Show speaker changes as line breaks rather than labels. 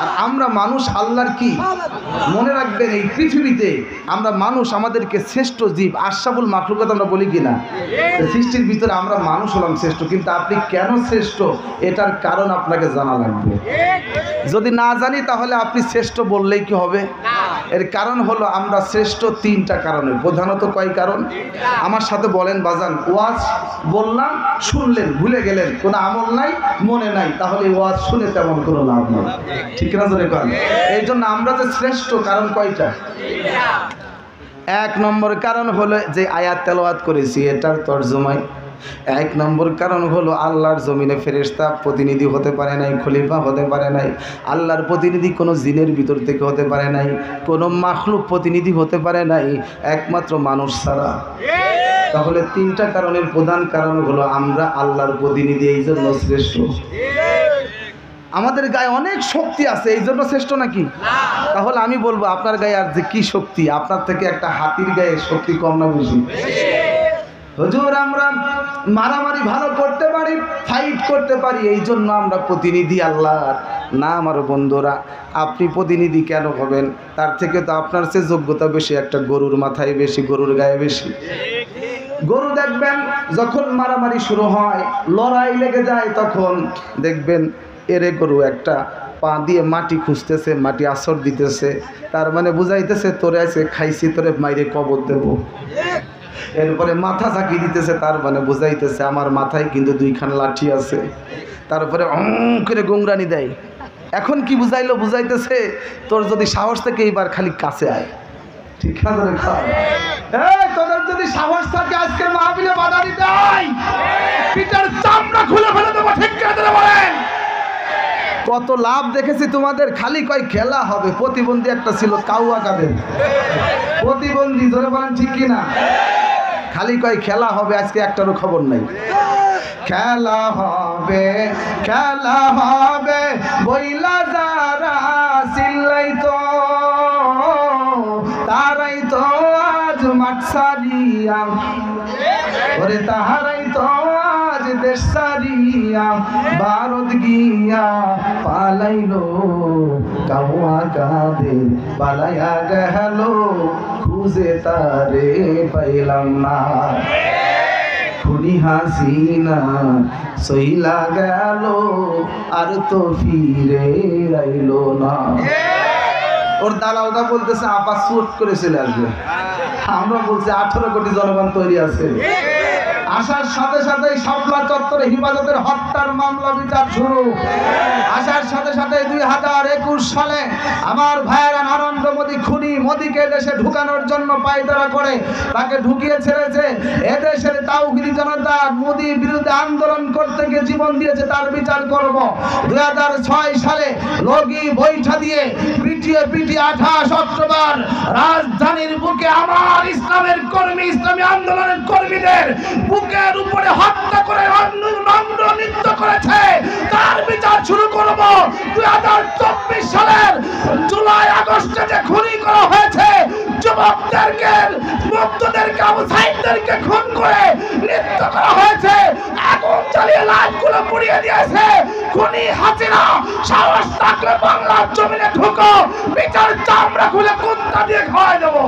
আর আমরা মানুষ আল্লাহর কি মনে রাখবেন, এই পৃথিবীতে আমরা মানুষ, আমাদেরকে শ্রেষ্ঠ জীব, আশরাফুল মাখলুকাত আমরা বলি কিনা, সৃষ্টির ভিতরে আমরা মানুষ হলাম শ্রেষ্ঠ। কিন্তু আপনি কেন শ্রেষ্ঠ এটার কারণ আপনাকে জানা লাগবে। যদি না জানি তাহলে আপনি শ্রেষ্ঠ বললেই কি হবে? এর কারণ হলো আমরা শ্রেষ্ঠ তিনটা কারণে। প্রধানত কয় কারণ? আমার সাথে বলেন বাজান। ওয়াজ বললাম, শুনলেন, ভুলে গেলেন, কোনো আমল নাই, মনে নাই, তাহলে ওয়াজ শুনে তেমন কোনো লাভ নেই, ঠিক না? জোরে করেন। এই জন্য আমরা যে শ্রেষ্ঠ কারণ কয়টা? এক নম্বর কারণ হলো যে আয়াত তেলাওয়াত করেছি এটার তরজমায়। এক নম্বর কারণ হলো আল্লাহর জমিনে ফেরেশতা প্রতিনিধি হতে পারে নাই, খলিফা হতে পারে নাই, আল্লাহর প্রতিনিধি কোনো জিনের ভিতর থেকে হতে পারে নাই, কোনো মাখলুক প্রতিনিধি হতে পারে নাই, একমাত্র মানুষ ছাড়া। তাহলে তিনটা কারণের প্রধান কারণ হলো আমরা আল্লাহর প্রতিনিধি, এই জন্য শ্রেষ্ঠ। আমাদের গায়ে অনেক শক্তি আছে, এই জন্য শ্রেষ্ঠ নাকি? তাহলে আমি বলবো আপনার গায়ে আর যে কি শক্তি, আপনার থেকে একটা হাতির গায়ে শক্তি কম না বেশি? হুজুর আমরা মারামারি ভালো করতে পারি, ফাইট করতে পারি, এই জন্য আমরা প্রতিনিধি আল্লাহর। না আমার বন্ধুরা, আপনি প্রতিনিধি কেন হবেন? তার থেকে তো আপনার চেয়ে যোগ্যতা বেশি একটা গরুর মাথায় বেশি, গরুর গায়ে বেশি। গরু দেখবেন যখন মারামারি শুরু হয়, লড়াই লেগে যায়, তখন দেখবেন এরে গরু একটা পা দিয়ে মাটি খুঁজতেছে, মাটি আসর দিতেছে, তার মানে বুঝাইতেছে তোরে আছে খাইছি, তোরে মাইরে কবর দেবো। এরপরে মাথা ঝাঁকি দিতেছে, তার মানে বুঝাইতেছে আমার মাথায় কিন্তু দুইখান লাঠি আছে। তারপরে করে গোংরানি দেয়। এখন কি বুঝাইলো? বুঝাইতেছে তোর যদি সাহস থাকে এইবার খালি কাছে আয়, ঠিক না? তোদের যদি সাহস থাকে আজকের মাহফিলে বাধা দিতে হয়, পিটার চামড়া খুলে ফেলে দেবো, ঠিক করে বলেন। কত লাভ দেখেছি তোমাদের, খালি কয় খেলা হবে। প্রতিবন্ধী একটা ছিল, কাউয়া কাদের প্রতিবন্ধী, ধরে বলেন ঠিক কিনা? খালি কয় খেলা হবে, আজকে একটারও খবর নাই। খেলা হবে, খেলা হবে বইলা যারা চিল্লাই তো তারাই তো আজ মাঠ সারিয়া, ওরে তাহারাই তো আজ দেশ সারিয়া ভারত গিয়া পালাইলো। কাউয়া কাদের পালাইয়া গেল, খুঁজে তারে পাইলাম না। খুনি হাসিনা সইলা গেল, আর তো ফিরে আইলো না। ওর দালালরা বলতেছে আপা শুট করে চলে আসবে, আমরা বলছি 18 কোটি জনগণ তৈরি আছে। আসার সাথে সাথে শাপলা চত্বরে হিফাজতের হত্যার মামলা বিচার শুরু। আসার সাথে সাথে 2021 সালে আমার ভাইয়েরা নরেন্দ্র মোদী খুনি, মোদীকে দেশে ঢুকানোর জন্য পায়তারা করে তাকে ঢুকিয়ে ছেড়েছে। এদেশের তাওহিদি জনতা মোদী বিরুদ্ধে আন্দোলন করতে গিয়ে জীবন দিয়েছে, তার বিচার করব। 2006 সালে লগি বৈঠা দিয়ে পিটিয়ে 28 অক্টোবর রাজধানীর বুকে আমার ইসলামের কর্মী, ইসলামী আন্দোলনের কর্মীদের বুকের উপরে হত্যা করে নম্র নৃত্য করেছে, তার বিচার শুরু করব। 2024 সালের জুলাই আগস্টে যে খুনি করা হয়েছে, যুবকদেরকে, মুক্তদেরকে, আবু সাইদদেরকে খুন করে নৃত্য করা হয়েছে, আগুন জ্বালিয়ে লাশগুলো পুড়িয়ে দিয়েছে। খুনি হাসিনা সাহস থাকলে বাংলার জমিনে ঢুকো, বিচার চামড়া খুলে কুত্তা দিয়ে খাওয়াই দেবো।